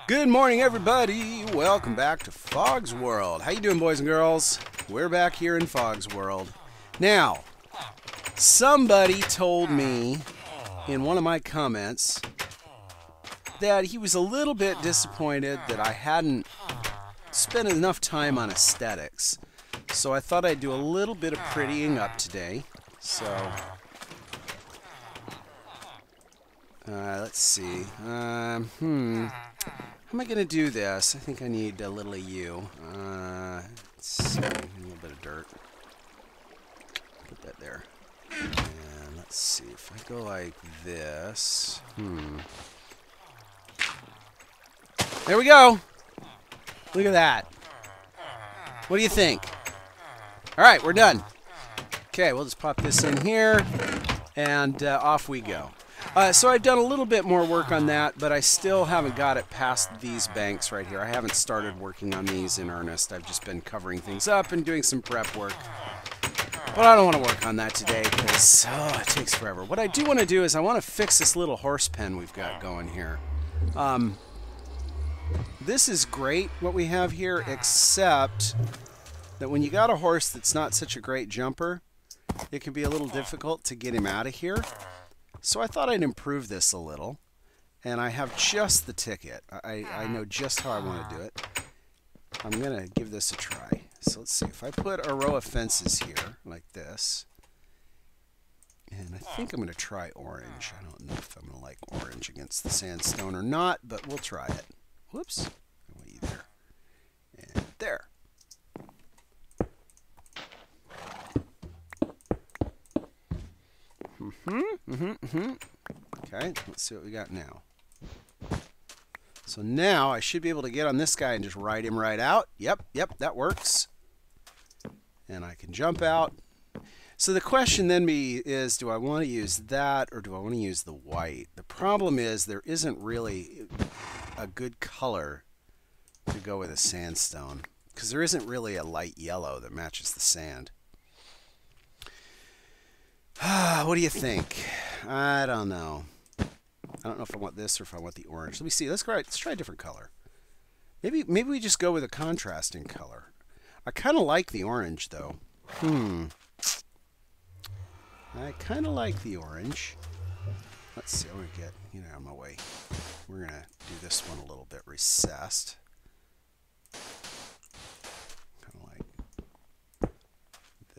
Good morning, everybody. Welcome back to Fog's World. How you doing, boys and girls? We're back here in Fog's World. Now, somebody told me in one of my comments that he was a little bit disappointed that I hadn't spent enough time on aesthetics. So I thought I'd do a little bit of prettying up today. So, let's see. How am I going to do this? I think I need a little of you. Let's see. A little bit of dirt. Put that there. And let's see. If I go like this. There we go. Look at that. What do you think? All right, we're done. Okay, we'll just pop this in here. And off we go. So I've done a little bit more work on that, but I still haven't got it past these banks right here. I haven't started working on these in earnest. I've just been covering things up and doing some prep work. But I don't want to work on that today because it takes forever. What I do want to do is I want to fix this little horse pen we've got going here. This is great what we have here, except that when you got a horse that's not such a great jumper, it can be a little difficult to get him out of here. So I thought I'd improve this a little, and I have just the ticket. I know just how I want to do it. I'm going to give this a try. So let's see. If I put a row of fences here, like this, and I think I'm going to try orange. I don't know if I'm going to like orange against the sandstone or not, but we'll try it. Whoops. Way there. And there. Okay, let's see what we got now. So now I should be able to get on this guy and just ride him right out. Yep, that works. And I can jump out. So the question then is, do I want to use that or do I want to use the white? The problem is there isn't really a good color to go with a sandstone because there isn't really a light yellow that matches the sand. What do you think? I don't know. I don't know if I want this or if I want the orange. Let me see. Let's try a different color. Maybe we just go with a contrasting color. I kind of like the orange though. I kind of like the orange. Let's see. I'm gonna get out of my way. We're gonna do this one a little bit recessed. Kind of like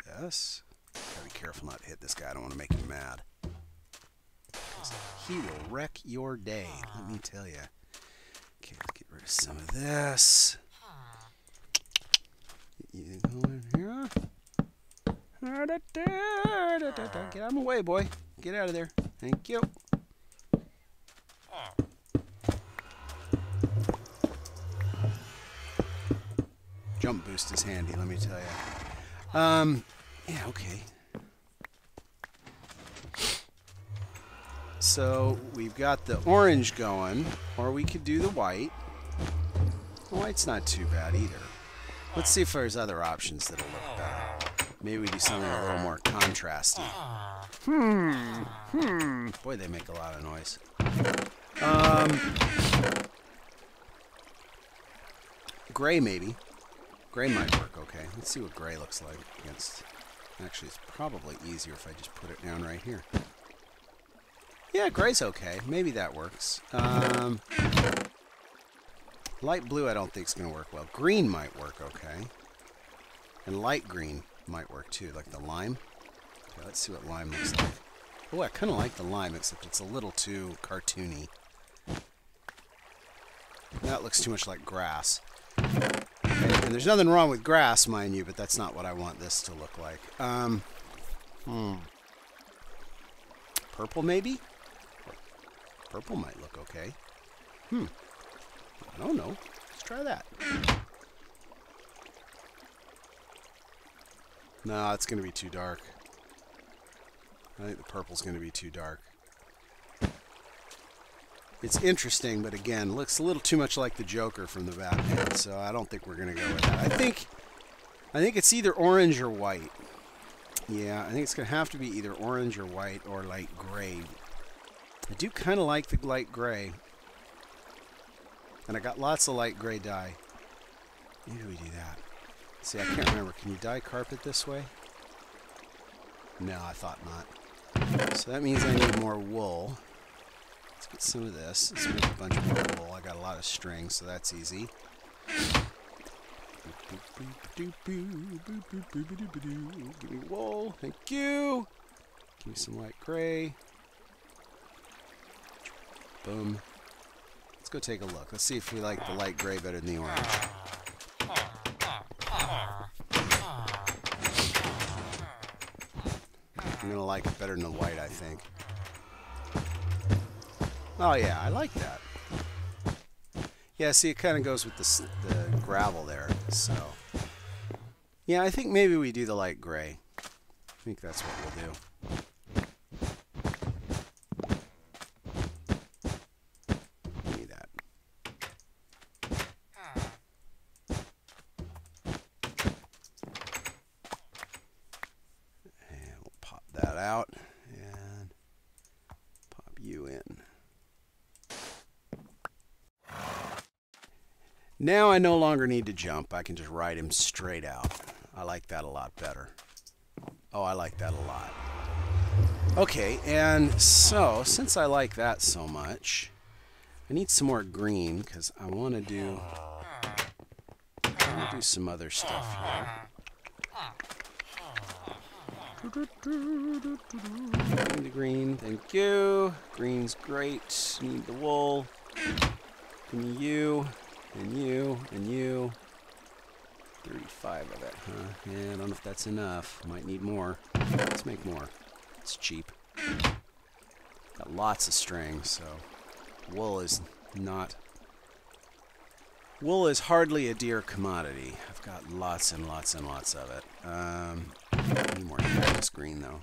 this. Gotta be careful not to hit this guy. I don't want to make him mad. He will wreck your day, let me tell you. Okay, let's get rid of some of this. You go in here. Get out of my way, boy. Get out of there. Thank you. Jump boost is handy, let me tell you. Yeah, okay. So we've got the orange going, or we could do the white. The white's not too bad either. Let's see if there's other options that'll look better. Maybe we do something a little more contrasty. Boy, they make a lot of noise. Gray maybe. Gray might work okay. Let's see what gray looks like against... Actually, it's probably easier if I just put it down right here. Yeah, gray's okay. Maybe that works. Light blue I don't think is going to work well. Green might work okay. And light green might work too, like the lime. Okay, let's see what lime looks like. Oh, I kind of like the lime, except it's a little too cartoony. That looks too much like grass. And there's nothing wrong with grass, mind you, but that's not what I want this to look like. Purple, maybe? Purple might look okay. I don't know. Let's try that. No, it's going to be too dark. I think the purple's going to be too dark. It's interesting, but again, looks a little too much like the Joker from the Batman, so I don't think we're going to go with that. I think it's either orange or white. Yeah, I think it's going to have to be either orange or white or light gray. I do kind of like the light gray. And I got lots of light gray dye. Maybe we do that. See, I can't remember. Can you dye carpet this way? No, I thought not. So that means I need more wool. Let's get some of this. Let's make a bunch more wool. I got a lot of string, so that's easy. Give me wool. Thank you. Give me some light gray. Boom. Let's go take a look. Let's see if we like the light gray better than the orange. I'm going to like it better than the white, I think. Oh, yeah, I like that. Yeah, see, it kind of goes with the gravel there, so. Yeah, I think maybe we do the light gray. I think that's what we'll do. Give me that. And we'll pop that out and pop you in. Now I no longer need to jump. I can just ride him straight out. I like that a lot better. Oh, I like that a lot. Okay, and so, since I like that so much, I need some more green, because I want to do some other stuff here. Need the green, thank you. Green's great. Need the wool. Give me you. And you, and you. 35 of it, huh? Yeah, I don't know if that's enough. Might need more. Let's make more. It's cheap. Got lots of string, so wool is not... Wool is hardly a dear commodity. I've got lots and lots and lots of it. Need more cactus green, though.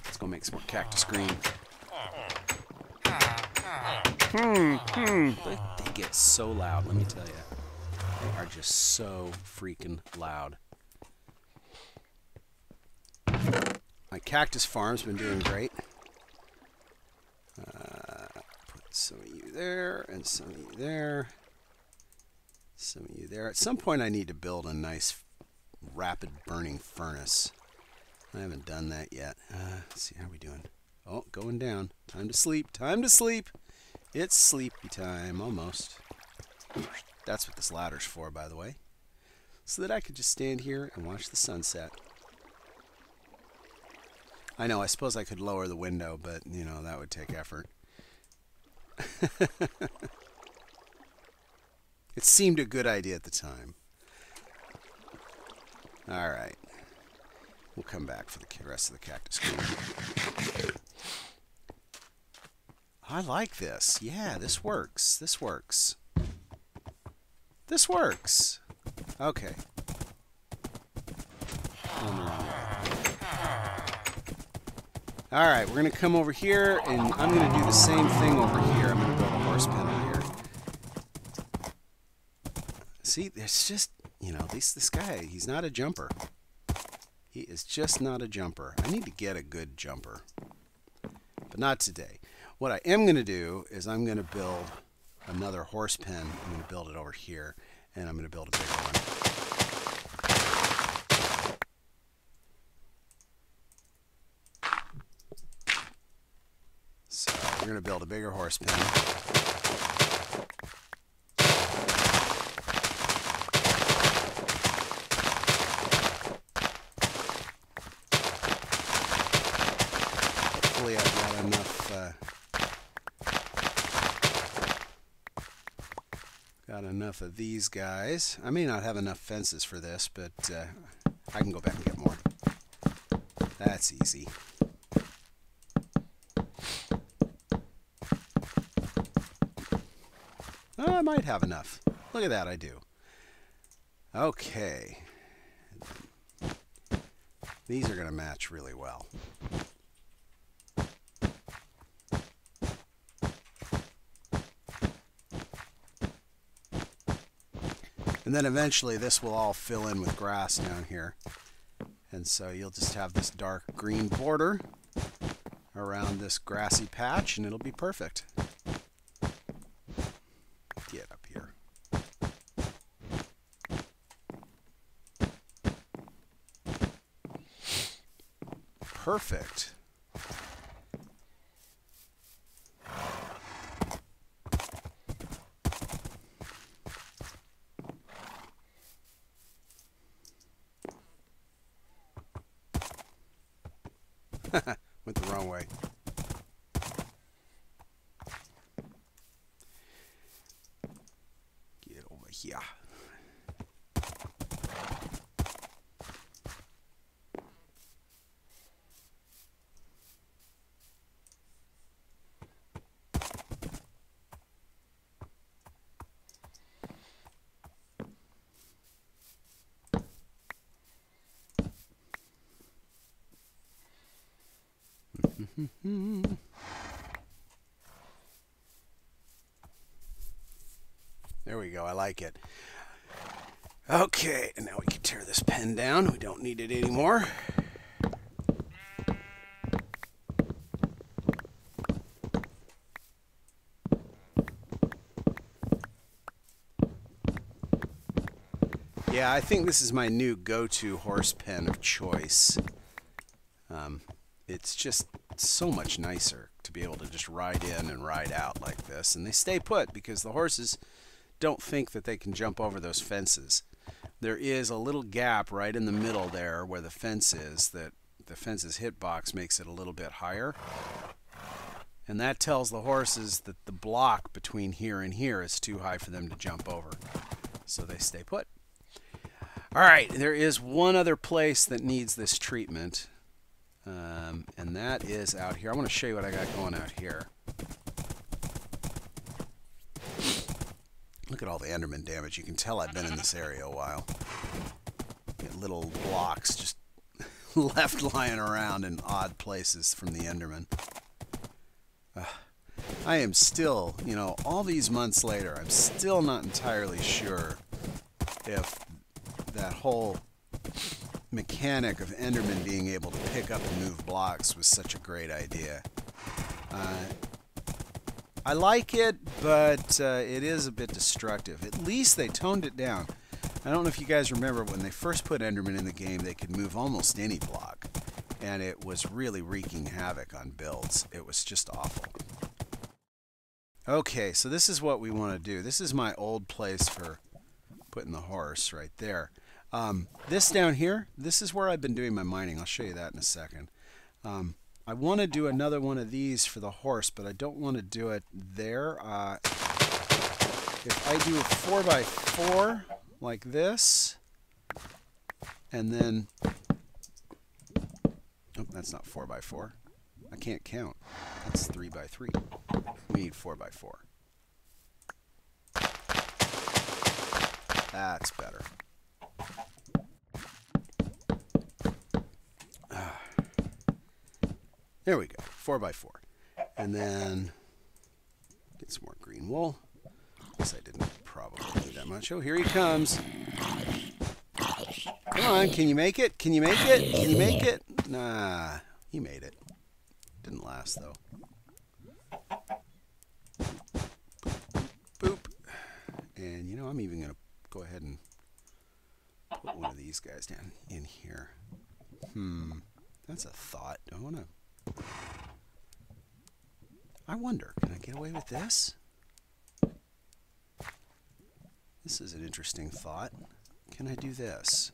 Let's go make some more cactus green. They get so loud, let me tell you. They are just so freaking loud. My cactus farm's been doing great. Put some of you there, and some of you there. Some of you there. At some point I need to build a nice rapid burning furnace. I haven't done that yet. Let's see, how are we doing? Oh, going down. Time to sleep. Time to sleep. It's sleepy time, almost. That's what this ladder's for, by the way. So that I could just stand here and watch the sunset. I know, I suppose I could lower the window, but, you know, that would take effort. It seemed a good idea at the time. Alright. We'll come back for the rest of the cactus green. I like this. Yeah, this works. This works. This works. Okay. Alright, we're going to come over here, and I'm going to do the same thing over here. I'm going to build a horse pen over here. See, there's just, you know, this guy, he's not a jumper. He is just not a jumper. I need to get a good jumper. But not today. What I am going to do is I'm going to build another horse pen. I'm going to build it over here, and I'm going to build a bigger one. So we're going to build a bigger horse pen. Hopefully I've got enough of these guys. I may not have enough fences for this, but I can go back and get more. That's easy. Oh, I might have enough. Look at that, I do. Okay. These are going to match really well. And then eventually this will all fill in with grass down here. And so you'll just have this dark green border around this grassy patch, and it'll be perfect. perfect. Went the wrong way. Get over here. There we go. I like it. Okay, and now we can tear this pen down. We don't need it anymore. Yeah, I think this is my new go-to horse pen of choice. It's just so much nicer to be able to just ride in and ride out like this. And they stay put because the horses don't think that they can jump over those fences. There is a little gap right in the middle there where the fence is, that the fence's hitbox makes it a little bit higher. And that tells the horses that the block between here and here is too high for them to jump over. So they stay put. All right, there is one other place that needs this treatment. And that is out here. I want to show you what I got going out here. Look at all the Enderman damage. You can tell I've been in this area a while. Get little blocks just left lying around in odd places from the Enderman. I am still, you know, all these months later, I'm still not entirely sure if that whole mechanic of Enderman being able to pick up and move blocks was such a great idea. I like it, but it is a bit destructive. At least they toned it down. I don't know if you guys remember when they first put Enderman in the game, they could move almost any block, and it was really wreaking havoc on builds. It was just awful. Okay, so this is what we want to do. This is my old place for putting the horse right there. This down here, this is where I've been doing my mining. I'll show you that in a second. I want to do another one of these for the horse, but I don't want to do it there. If I do a 4x4 like this, and then, oh, that's not 4x4. I can't count. That's 3x3. We need 4x4. That's better. There we go, 4x4. And then get some more green wool. Guess I didn't probably need that much. Oh, here he comes. Come on, can you make it? Can you make it? Can you make it? Nah, he made it. Didn't last though. Boop. And you know, I'm even gonna go ahead and put one of these guys down in here. That's a thought. Do I want to? I wonder, can I get away with this? This is an interesting thought. Can I do this?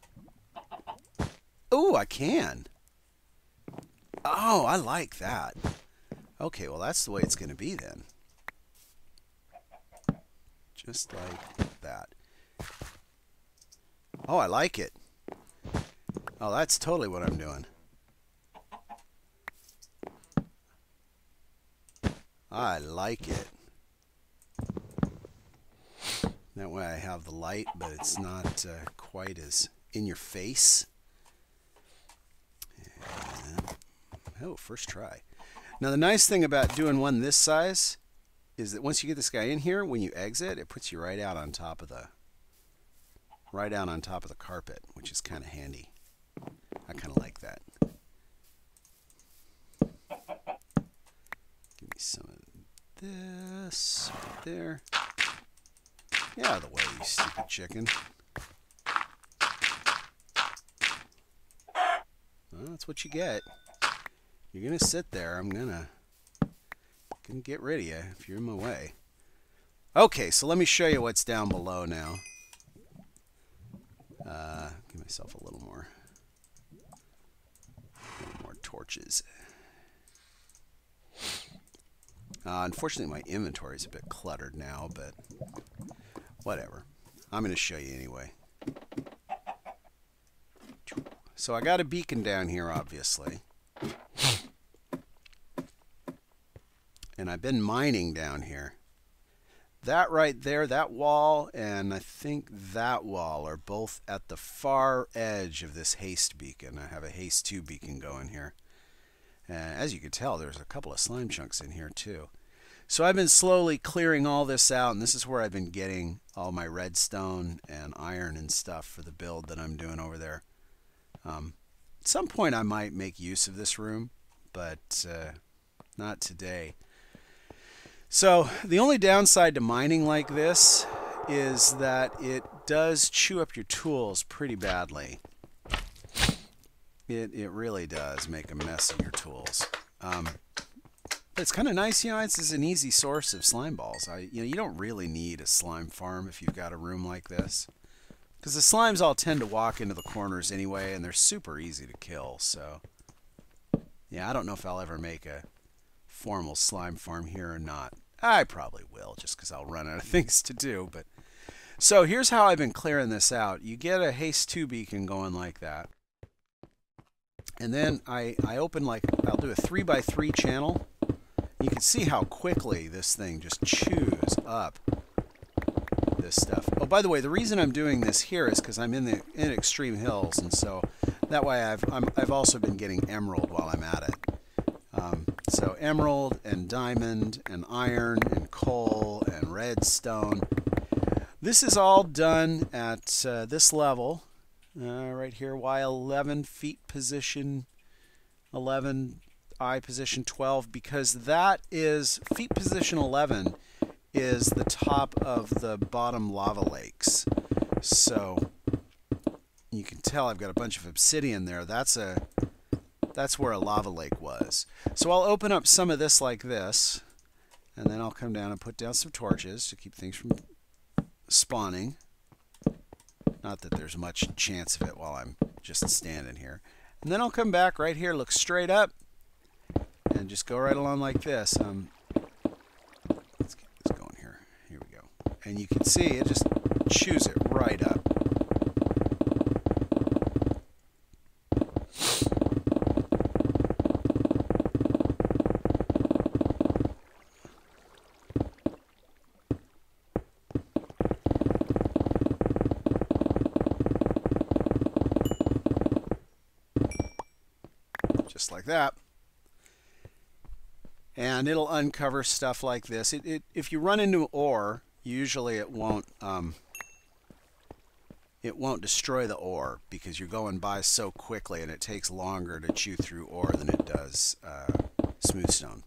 Oh, I can. Oh, I like that. Okay, well, that's the way it's going to be then. Just like that. Oh, I like it. Oh, that's totally what I'm doing. I like it. That way I have the light, but it's not quite as in your face. And, oh, first try. Now the nice thing about doing one this size is that once you get this guy in here, when you exit, it puts you right out on top of the carpet, which is kind of handy. I kind of like that. Give me some of this right there. Get out of the way, you stupid chicken. Well, that's what you get. you're going to sit there, I'm going to get rid of you if you're in my way. Okay, so let me show you what's down below now. Give myself a little more torches. Unfortunately, my inventory is a bit cluttered now, but whatever. I'm going to show you anyway. So I got a beacon down here, obviously. And I've been mining down here. That right there, that wall, and I think that wall are both at the far edge of this haste beacon. I have a haste 2 beacon going here. As you can tell, there's a couple of slime chunks in here too. So I've been slowly clearing all this out, and this is where I've been getting all my redstone and iron and stuff for the build that I'm doing over there. At some point I might make use of this room, but not today. So the only downside to mining like this is that it does chew up your tools pretty badly. It really does make a mess of your tools. But it's kind of nice, you know, it's an easy source of slime balls. You don't really need a slime farm if you've got a room like this, because the slimes all tend to walk into the corners anyway, and they're super easy to kill. So yeah, I don't know if I'll ever make a formal slime farm here or not. I probably will, just because I'll run out of things to do. But so here's how I've been clearing this out. You get a haste 2 beacon going like that, and then I open, like, I'll do a 3x3 channel. You can see how quickly this thing just chews up this stuff. Oh, by the way, the reason I'm doing this here is because I'm in extreme hills, and so that way I've also been getting emerald while I'm at it. So emerald and diamond and iron and coal and redstone. This is all done at this level, right here, Y11, feet position 11, I position 12, because that is, feet position 11 is the top of the bottom lava lakes. So you can tell I've got a bunch of obsidian there. That's where a lava lake was. So I'll open up some of this like this, and then I'll come down and put down some torches to keep things from spawning. Not that there's much chance of it while I'm just standing here. And then I'll come back right here, look straight up, and just go right along like this. Let's get this going here. Here we go. And you can see it just chews it right up. Just like that. And it'll uncover stuff like this. If you run into ore, usually it won't destroy the ore, because you're going by so quickly and it takes longer to chew through ore than it does smooth stone.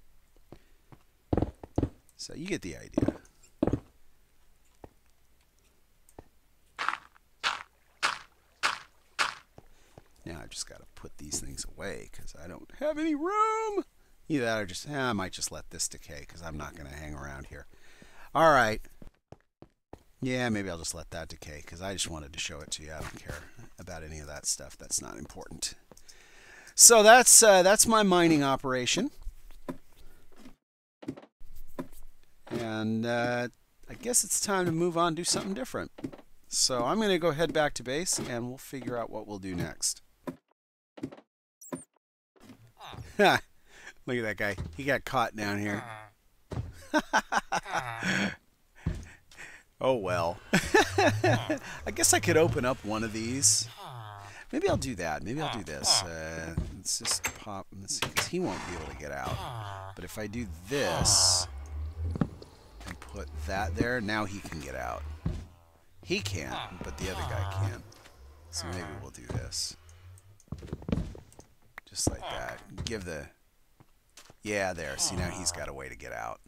So you get the idea. Now I've just got to put these things away because I don't have any room. Either that or just, I might just let this decay because I'm not going to hang around here. All right. Yeah, maybe I'll just let that decay because I just wanted to show it to you. I don't care about any of that stuff. That's not important. So that's my mining operation. And I guess it's time to move on and do something different. So I'm going to go head back to base and we'll figure out what we'll do next. Look at that guy. He got caught down here. Oh well. I guess I could open up one of these. Maybe I'll do that. Maybe I'll do this. Let's just pop. Let's see, because he won't be able to get out. But if I do this and put that there, now he can get out. He can't, but the other guy can. So maybe we'll do this. Just like that. Give the... Yeah, there. See, now he's got a way to get out.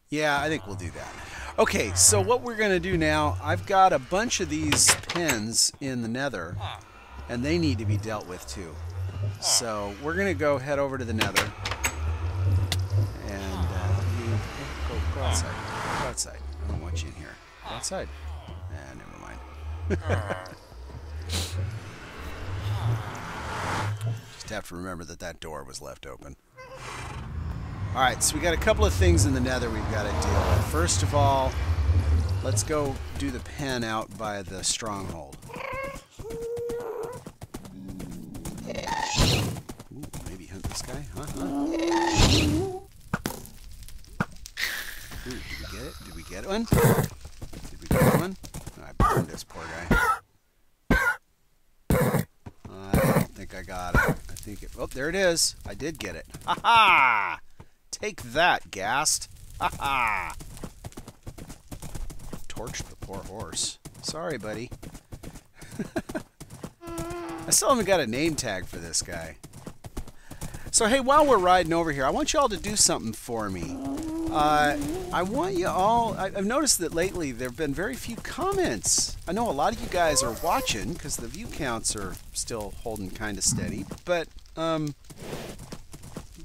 Yeah, I think we'll do that. Okay, so what we're going to do now, I've got a bunch of these pens in the nether, and they need to be dealt with too. So we're going to go head over to the nether. And go outside. Go outside. I don't want you in here. Go outside. Never mind. Just have to remember that that door was left open. Alright, so we got a couple of things in the nether we've got to deal with. First of all, let's go do the pen out by the stronghold. Ooh, maybe hunt this guy? Huh? Ooh, did we get it? Did we get one? Did we get one? Oh, I burned this poor guy. I don't think I got it. I think it... Oh, there it is. I did get it. Ha ha! Take that, Ghast. Ha ha! Torched the poor horse. Sorry, buddy. I still haven't got a name tag for this guy. So, hey, while we're riding over here, I want you all to do something for me. I want you all... I've noticed that lately there have been very few comments. I know a lot of you guys are watching because the view counts are still holding kind of steady, but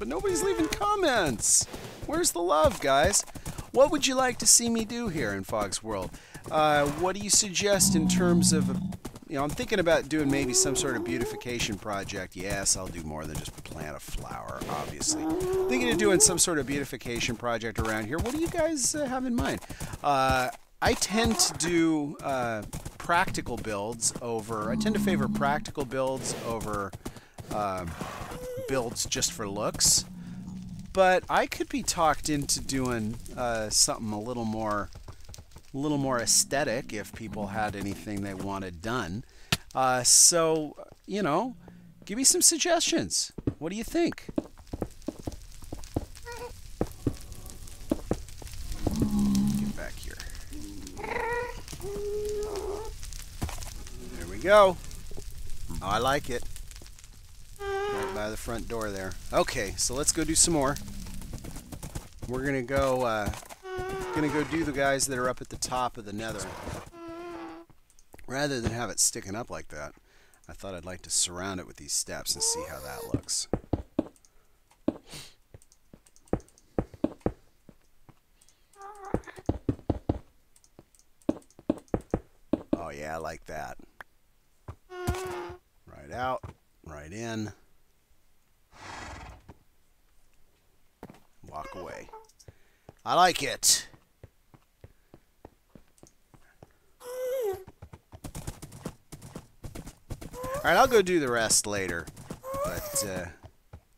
nobody's leaving comments. Where's the love, guys? What would you like to see me do here in Fog's World? What do you suggest in terms of, you know, I'm thinking about doing maybe some sort of beautification project. Yes, I'll do more than just plant a flower, obviously. Thinking of doing some sort of beautification project around here. What do you guys have in mind? I tend to do practical builds over, I tend to favor practical builds over builds just for looks. But I could be talked into doing something a little more aesthetic if people had anything they wanted done. So, you know, give me some suggestions. What do you think? Get back here. There we go. Oh, I like it. Right by the front door there. Okay, so let's go do some more. We're gonna go do the guys that are up at the top of the nether. Rather than have it sticking up like that, I thought I'd like to surround it with these steps and see how that looks. Oh yeah, I like that. Right out, right in. Walk away. I like it. Alright, I'll go do the rest later. But,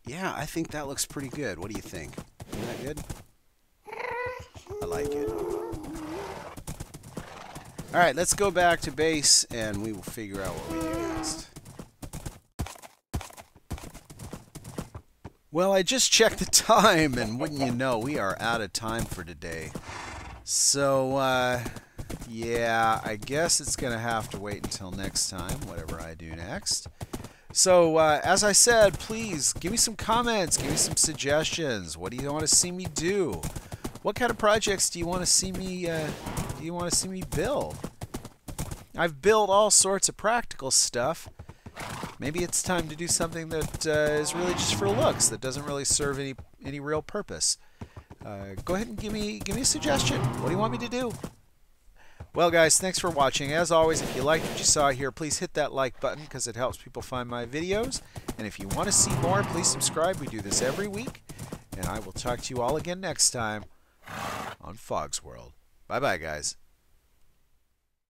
yeah, I think that looks pretty good. What do you think? Isn't that good? I like it. Alright, let's go back to base and we will figure out what we do next. Well, I just checked the time, and wouldn't you know, we are out of time for today. So, yeah, I guess it's going to have to wait until next time, whatever I do next. So, as I said, please, give me some comments, give me some suggestions. What do you want to see me do? What kind of projects do you want to see me, build? I've built all sorts of practical stuff. Maybe it's time to do something that is really just for looks, that doesn't really serve any real purpose. Go ahead and give me a suggestion. What do you want me to do? Well, guys, thanks for watching. As always, if you liked what you saw here, please hit that like button because it helps people find my videos. And if you want to see more, please subscribe. We do this every week. And I will talk to you all again next time on Fog's World. Bye-bye, guys.